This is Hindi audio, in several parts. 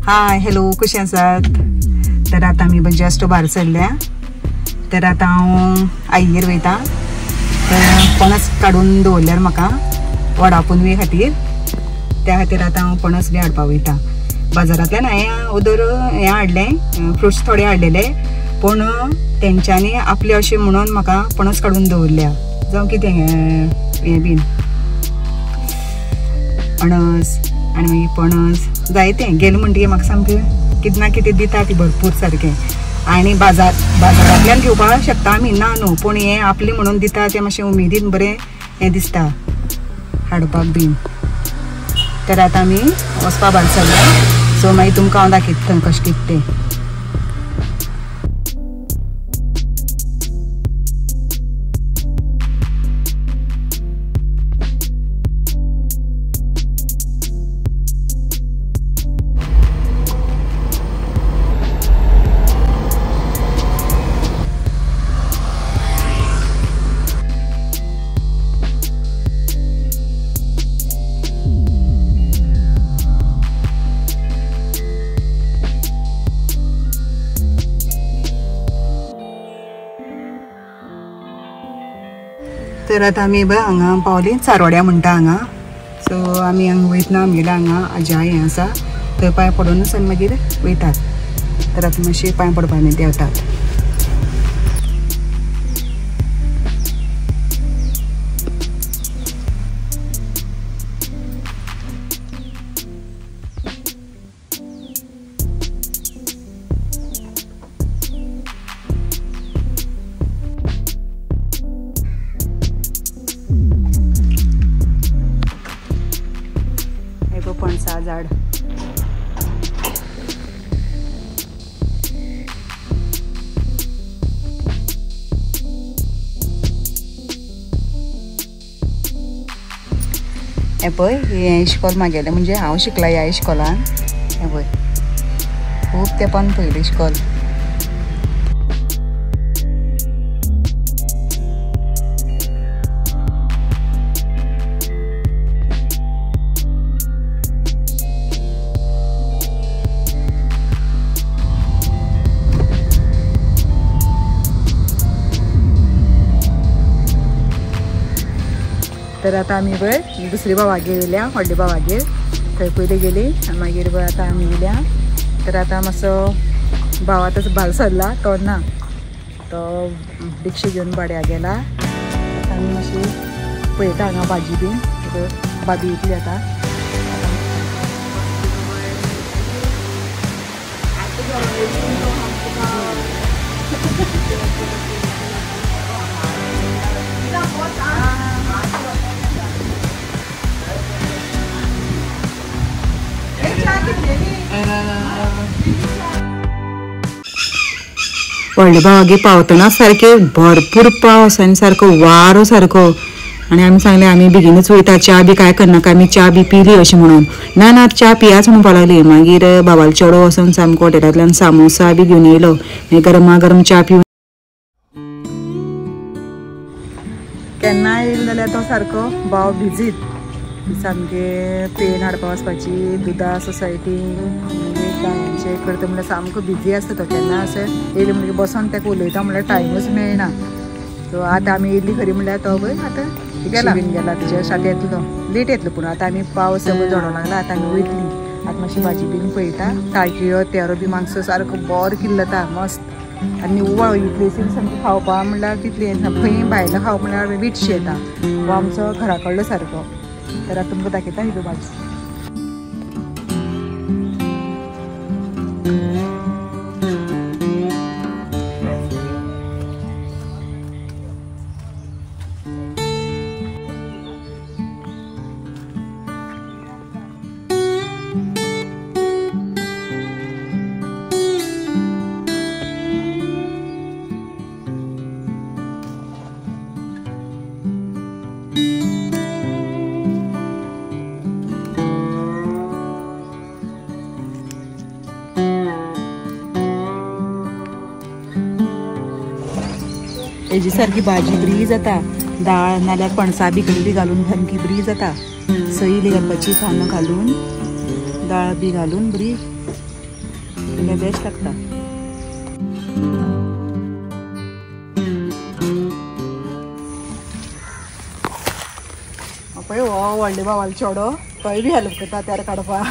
हाय हॅलो कशी आसात? तर आता आम्ही जस्ट भायर सरल्या. तर आता हांव आईगेर वयता. तर पणस काडून दवरल्यार म्हाका वडा पुनवे खातीर. त्या खातीर आता हांव पणस बी हाडपाक वयता. बाजारांतल्यान हांवें उदर हें हाडलें, फ्रुट्स थोडे हाडलेले, पण तेंच्यांनी आपले अशें म्हणून म्हाका पणस काडून दवरल्या. जावं कितें हें बीन अणस आनी मागीर पणस जायतें गेलें म्हणटकीर म्हाका सामकें कितें ना कितें दिता ती भरपूर सारकें. आनी बाजारांतल्यान घेवपाक शकता आमी, ना न्हू, पूण हें आपलें म्हणून दिता तें मातशें उमेदीन बरें हें दिसता हाडपाक बीन. तर आतां आमी वचपा भायर सरल्या. सो मागीर तुमकां हांव दाखयता कशें कितें तें. तर आतां आमी हांगा पावली, चारवाड्या म्हणटा हांगा. सो आमी हांगा वयतना आमगेल्या हांगा आजाय हें आसा, थंय पांय पडूनच आनी मागीर वयतात. तर आतां मातशें पांय पडपाक देंवतात. पणसा झाड हे पळय, हे इश्कॉल म्हागेलें, म्हणजे हांव शिकला ह्या इश्कॉलान. हे पळय खूब तेंपान पयलें इश्कॉल. तर आतां आमी पळय दुसऱ्या भावागेर येयल्या, व्हडल्या भावागेर. थंय पयलीं गेली आनी मागीर पळय आतां आमी येयल्या. तर आतां मातसो भाव आतां भायर सरला, तो ना, तो रिक्षा घेवन भाड्याक गेला. आतां आमी मातशी पळयता हांगा भाजी बीन. भाभी येतली आतां. व्हडले भावागे पावतना सारके भरपूर पावस आनी सारको वारो सारको. आनी आमी सांगलें आमी बेगीनूच वयता, च्या बी कांय करनाका, आमी च्या बी पिली अशें म्हणून. ना ना च्या पियाच म्हणपाक लागली. मागीर बाबालो चेडो वचून सामको हॉटेलांतल्यान सामोसा बी घेवन येयलो. मागीर गरमा गरम च्या पिवन केन्ना येयलो जाल्यार तो सारको भाव बिजीत. सामके पेन हाडपाक वचपाची, दुदा सोसायटीन गांवांचे करता म्हणल्यार सामको बिजी आसता तो. केन्ना अशें येयले म्हणटकीर बसोन ताका उलयता म्हणल्यार टायमूच मेळना. सो आतां आमी येयल्ली खरी म्हणल्यार तो पळय आतां गेला बीन गेला, तेच्या साथ येतलो, लेट येतलो. पूण आतां आमी पावस सगळो झोडो लागला, आतां आमी वयतली. आतां मातशी भाजी बीन पळयता. ताळकिळो तेरो बी मातसो सारको बरो किल्लता मस्त. आनी निव्वळ ही प्लेसीर सामकी खावपा म्हणल्यार तितली खंय भायलो खावप म्हणल्यार वीटशी येता. हो आमचो घरा कडलो सारको. तर आतां तुमकां दाखयता ही भाजी. हेजी सारकी भाजी बरी जाता. दाळ नाल्यार पणसा बी बी घालून सामकी बरी जाता. सई घालपाची, तांदूळ घालून, दाळ बी घालून बरी जाल्यार बेस्ट लागता. पळय हो व्हडले भावालो चेडो तोय बी हेल्प करता तेर काडपा.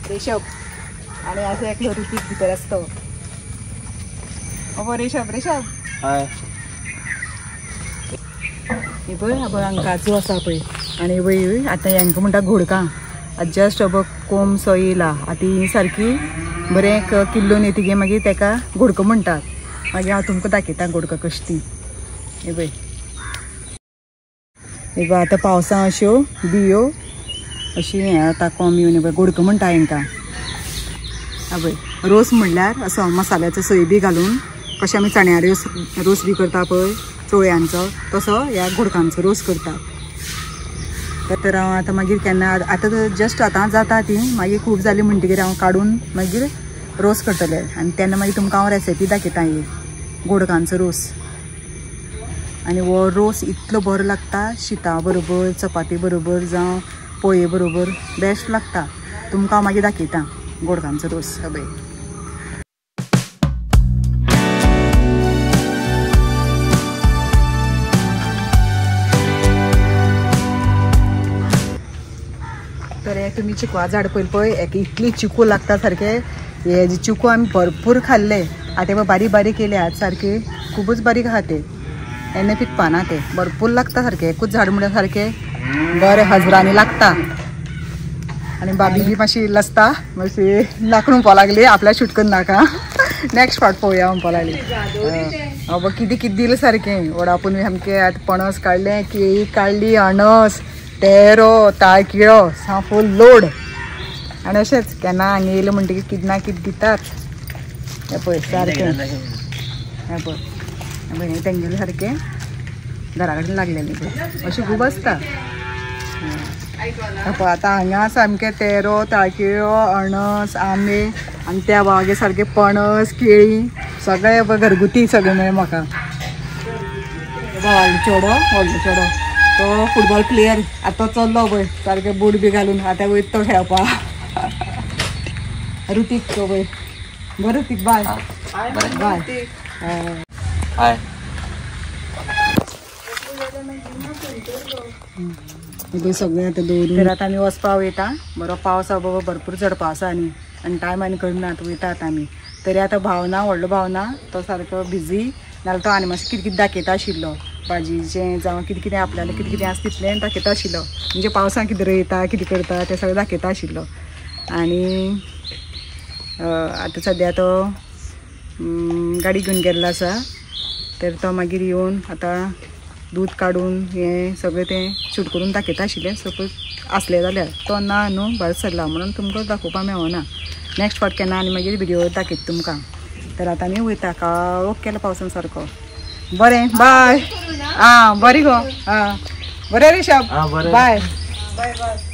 रेशब आणि असं एकलो रुपीक भितर आसता. हो रेशब रेशब हाय. हे पळय हांगा काजू आसा पळय आनी पळय आतां हांकां म्हणटा घोडकां. जस्ट अब कोंब सो येयला आतां ही सारकी बरें किल्लोन येतकीर मागीर तेका घोडको म्हणटात. मागीर हांव तुमकां दाखयता घोडकां कशी ती. हे पळय हे पळय आतां पावसां अश्यो बियो अशी हें आतां कोंब येवन पळय घोडको म्हणटा हांकां. पळय रोस म्हणल्यार असो मसाल्याचो सोय बी घालून कशें आमी चण्या रोस बी करता पळय चवळ्यांचो तसो ह्या घोडकांचो रोस करता. तर हांव आतां मागीर केन्ना आतां जस्ट आतां जाता ती मागीर खूब जाली म्हणटकीर हांव काडून मागीर रोस करतलें आनी तेन्ना मागीर तुमकां हांव रेसिपी दाखयता ही घोडकांचो रोस. आनी हो रोस इतलो बरो लागता शिता बरोबर चपाती बरोबर जावं पोळये बरोबर बेस्ट लागता. तुमकां हांव मागीर दाखयता घोडकांचो रोस. पळय तर हे तुमी चिकवा झाड पळय एक इतली चिकू लागता सारखे. हे जे चिकू आमी भरपूर खाल्ले आतां बारीक बारीक केले आज सारखे खूबच बारीक आहा ते एन्ना पिकपा ना ते भरपूर लागता सारखे. एकूच झाड म्हणल्यार सारखे बरें हजरांनी लागता. आनी बाबी बी मातशी लसता मातशी नाकून म्हणपा लागली आपल्या शूट नाका नेक्स्ट फावट पळोवया म्हणपा लागली. अब कितें कितें दिलें सारकें वडापून बी सामकें आतां पणस काडलें केळी काडली अणस तेरो ताळकिळो सा फूल लोड. आनी अशेंच केन्ना हांगा येयलें म्हणटकीर कितें ना कितें दितात. हें पळय सारकें हें पळय तेंगेलें सारकें घरा कडेन लागलेलें पळय अशें खूब आसता. पळय आतां हांगा सामकें तेरो ताळकिळो अणस आंबे आनी त्या भावागे सारकें पणस केळी सगळें पळय घरगुती सगळें मेळ्ळें म्हाका. भावालो चेडो व्हडलो चेडो तो फुटबॉल प्लेयर आतां चल्लो पळय सारकें बूट बी घालून आतां वयता तो खेळपा. ऋतीक तो पळय बरें ऋतीक बाय बाय हाय. सगळें आतां दवरून तर आतां आमी वचपा वयता. बरो पावस आहा बाबा भरपूर चडपा आसा आनी टायम आनी करनात वयता आतां आमी. तरी आतां भावना व्हडलो भावना तो सारको बिजी नाल्यार तो आनी मातशें कितें कितें दाखयता आशिल्लो भाजीचें जावं कितें कितें आपल्यालें कितें कितें आसा तितलें दाखयता आशिल्लो. म्हणजे पावसां कितें रोयता कितें करता तें सगळें दाखयता आशिल्लो. आनी आतां सद्या तो गाडी घेवन गेल्लो आसा. तर तो मागीर येवन आतां दूद काडून हें सगळें तें शूट करून दाखयता आशिल्लें. सपोज आसलें जाल्यार तो ना न्हू भायर सरला म्हणून तुमकां दाखोवपा मेळना. नेक्स्ट फावट केन्ना आनी मागीर व्हिडिओ दाखयता तुमकां. तर आतां आमी वयता काळोख केलो पावसान सारको. बरें बाय. आं बरें गो. आं बरें रेशब बाय बाय बाय.